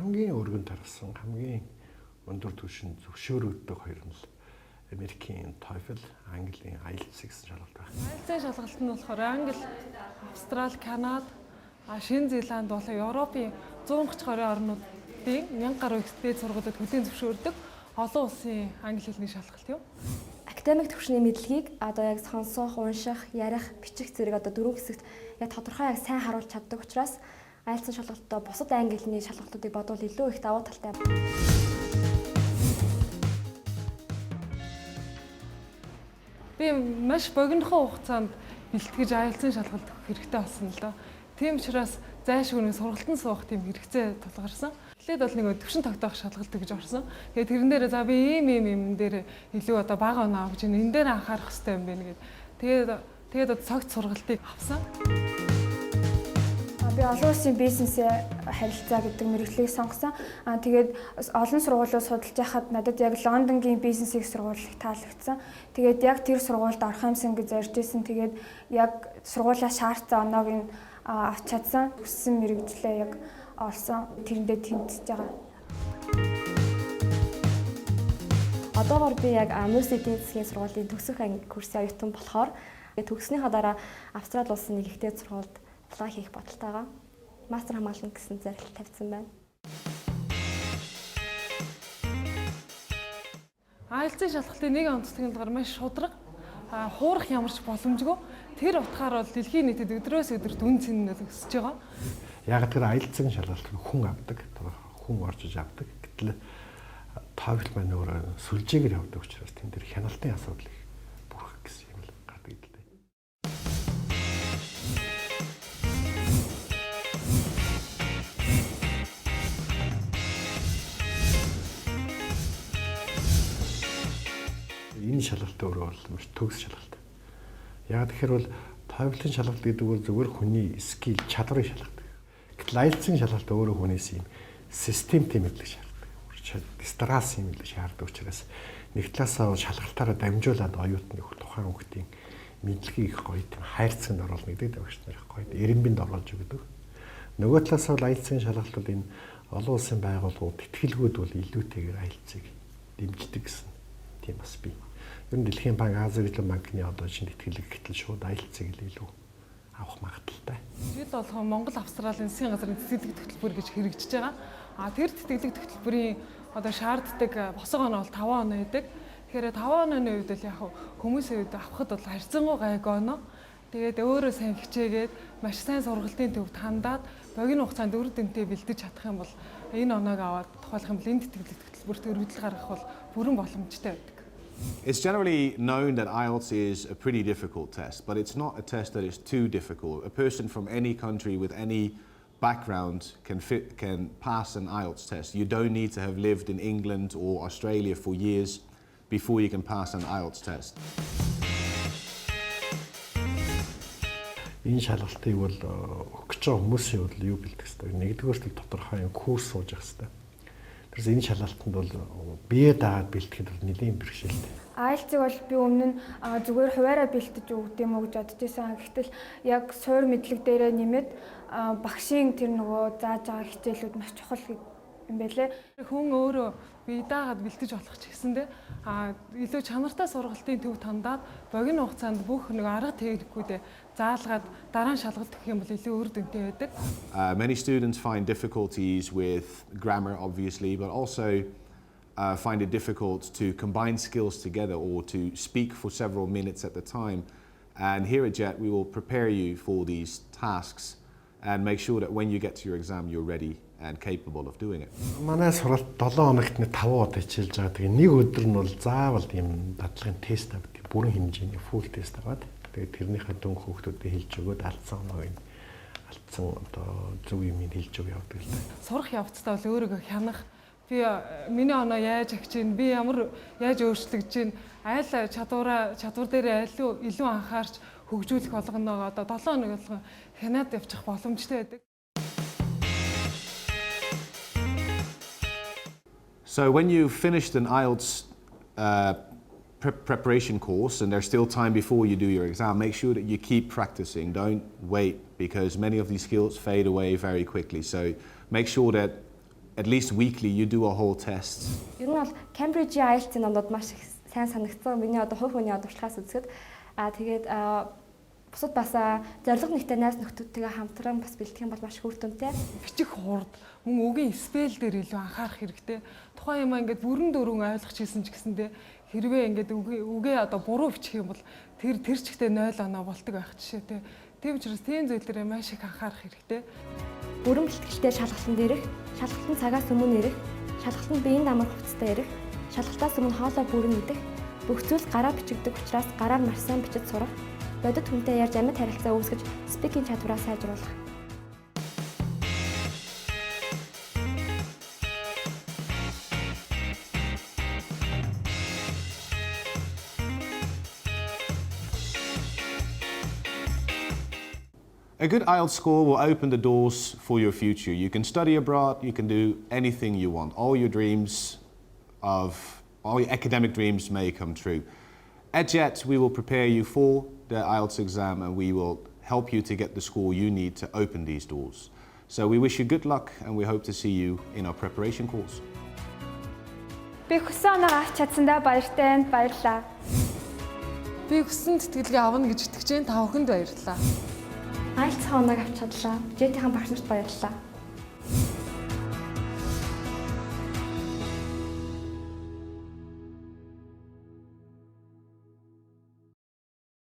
хамгийн өргөн тархсан хамгийн өндөр түвшин зөвшөөрөгддөг хоёр нь л Америкийн TOEFL, Английн IELTS гэсэн шалгалт байна. IELTS-ийн шалгалт нь болохоор Англи, Австрали, Канада, Шинэ Зеланд болон Европын 130 гаруй орнуудын 1000 гаруй дээд сургуулиуд хүлээн зөвшөөрдөг олон улсын англи хэлний шалгалт юм. Академик түвшний мэдлэгийг одоо яг сонсох, унших, ярих, бичих зэрэг одоо дөрвөн хэсэгт яг тодорхой яг сайн харуулж чаддаг учраас IELTS-ийн шалгалтаа бусад англи хэлний шалгалтуудыг бодвол илүү их давуу талтай. Би маш богинохон хугацаанд бэлтгэж IELTS-ийн шалгалт өгөх хэрэгтэй болсон л доо. Тийм учраас зайлшгүй нэг сургалтанд суух тийм хэрэгцээ тулгарсан. Эхлээд бол нэг төвшин тогтоох шалгалт гэж орсон. Тэгээд тэрэн дээр за би ийм дээр илүү одоо бага оноо авч энэ дээр анхаарах хэрэгтэй юм байна гэд. Тэгээд одоо цогц сургалтыг авсан. Би олон улсын бизнесээ харилцаа гэдэг мэргэжлийг сонгосон. Тэгээд олон сургуулиуд судалж байхад надад яг Лондонгийн бизнесийг сургуулийг таалагдсан. Тэгээд яг тэр сургуульд орох юмсан гэж зорж исэн. Тэгээд яг сургуулиа шаардсан оноог нь авч чадсан. Хүссэн мэргэжлээ яг олсон. Тэрэндээ тэмцэж байгаа. Одоогоор би яг Мөс эдийн засгийн сургуулийн төгсөх анги курсын оюутан болохоор төгснөхийн дараа Австрали улсын нэг ихтэй сургуульд apply хийх бодолтойгоо мастер хамгаална гэсэн зорилт тавьсан байна. IELTS-ийн шалгалтын нэг онцлог нь маш шудраг, хуурах ямарч боломжгүй. Тэр утгаар бол дэлхийн нийтэд өдрөөс өдөрт үн цэн нь өсөж байгаа. Яг тэр IELTS-ийн шалгалтыг хүн авдаг, хүн орж авдаг. Гэтэл TOEFL маань өөрөө сүлжээгээр явдаг учраас тэн дээр хяналтын асуудал их бүрэх гэсэн юм л гардаг л дээ. Энэ шалгалт өөрөө бол маш төгс шалгалт. Яг тэгэхээр бол TOEFL-ийн шалгалт гэдэг бол зөвхөн хүний скил, чадварыг шалгадаг. Гэтэл IELTS-ийн шалгалт өөрөө хүнээс юм системтэй мэдлэг шаарддаг. Стресс юм л шаарддаг учраас нэг талаасаа шалгалтаараа дамжуулаад оюутны тухайн хүүхдийн мэдлэгийг их гоё тийм хайрцагт оруулах гэдэг багш нар их гоё эренбинд оруулж өгдөг. Нөгөө талаасаа бол IELTS-ийн шалгалтууд энэ олон улсын байгууллагууд тэтгэлгүүд бол илүүтэйгээр IELTS-ыг дэмждэг гэсэн тийм бас бий. Ер нь Дэлхийн банк, Азийн банкны одоо шинэ тэтгэлэг гэтэл шууд IELTS-ыг л илүү авах магадaltaй. Жил болгон Монгол Австралийн засгийн газрын тэтгэлэг хөтөлбөр гэж хэрэгжиж байгаа. Тэр тэтгэлэг хөтөлбөрийн одоо шаарддаг босго оноо бол 5 оноо байдаг. Тэгэхээр 5 онооны үед л яг хүмүүсийн үед авахд бол харьцангуй гайг оноо. Тэгээд өөрөө сайн хичээгээд маш сайн сургалтын төвд хандаад богино хугацаанд үр дүнтэй бэлдэж чадах юм бол энэ оноог аваад тухайлах юм бол энэ тэтгэлэг хөтөлбөрт өргөдөл гаргах бол бүрэн боломжтой байдаг. It's generally known that IELTS is a pretty difficult test, but it's not a test that is too difficult. A person from any country with any background can pass an IELTS test. You don't need to have lived in England or Australia for years before you can pass an IELTS test. Энэ шалгалтыг бол өгч байгаа хүмүүсийн хувьд юу бэлдэх хэвээр нэгдүгээрт тодорхой курс сууж явах хэвээр. Тэрс энэ шалгалтанд бол бие дагаад бэлтгэхэд бол нэлийн бэрхшээлтэй. IELTS-ыг бол би өмнө нь зүгээр хуваараа бэлтэж өгд юм уу гэж бодож байсан. Гэтэл яг суур мэдлэг дээрээ нэмээд багшийн тэр нөгөө зааж байгаа хичээлүүд маш чухал юм байлээ. Хүн өөрөө бие даагаад бэлтэж болох ч гэсэндээ илүү чанартай сургалтын төв тандаад богино хугацаанд бүх нэг арга техникүүдээ заалгаад дараа нь шалгалт өгөх юм бол илүү үр дүнтэй байдаг. Many students find difficulties with grammar obviously, but also find it difficult to combine skills together or to speak for several minutes at a time. And here at JET we will prepare you for these tasks and make sure that when you get to your exam you're ready and capable of doing it. Манай суралт 7 хоногт 5 удаа хичээлж байгаа. Тэгээ нэг өдөр нь бол заавал ийм дадлагын тест авдаг. Бүрэн хэмжээний full тест аваад тэгээ тэрнийхээ дүн хүүхдүүдэд хэлж өгөөд алдсан оноог алдсан одоо зөв юм хэлж өг явдаг л да. Сурах явцдаа бол өөрийгөө хянах би миний оноо яаж агч ийн би ямар яаж өөрчлөгдөж ийн айл чадвар дээр илүү анхаарч хөгжүүлэх болгоно одоо 7 хоног болгон хянаад явчих боломжтой байдаг. So when you've finished an IELTS preparation course and there's still time before you do your exam, make sure that you keep practicing. Don't wait because many of these skills fade away very quickly. So make sure that at least weekly you do a whole test. Ер нь бол Cambridge-ийн IELTS-ийн номдод маш их сайн санагдсан. Миний одоо хувь хүний туршлагаас үзэхэд тэгээд бусад бас зорилго нэгтэй найз нөхдөдтэйгээ хамтран бас бэлтгэх юм бол маш үр дүнтэй. Бичих хурд мөн үгийн спел дээр илүү анхаарах хэрэгтэй. Тухайн юм ингээд бүрэн дөрвөн ойлгох хийсэн ч гэсэндээ хэрвээ ингээд үгээ одоо буруу бичих юм бол тэр чигтээ 0 оноо болдог байх жишээтэй. Тийм учраас тийм зүйл дээр маш их анхаарах хэрэгтэй. Бүрэн бэлтгэлтэй шалгалтанд ирэх, шалгалтын цагаас өмнө ирэх, шалгалтанд биеийн амар хувцастай ирэх, шалгалтаас өмнө хоолой бүрэн идэх, бүх зүйл гараар бичигдэх учраас гараар маш сайн бичиж сурах, бодит хүнтэй ярьж амьд харилцаа үүсгэж спикинг чадвараа сайжруулах. A good IELTS score will open the doors for your future. You can study abroad, you can do anything you want. All your academic dreams may come true. At Jet, we will prepare you for the IELTS exam and we will help you to get the score you need to open these doors. So we wish you good luck and we hope to see you in our preparation course. Би хүссэн оноо авч чадсандаа баяртай баярлалаа. Би хүссэн тэтгэлгээ авна гэж итгэж जैन та бүхэнд баярлалаа. IELTS-ийн оног авч чадлаа. Jet-ийн багш нарт баярлалаа.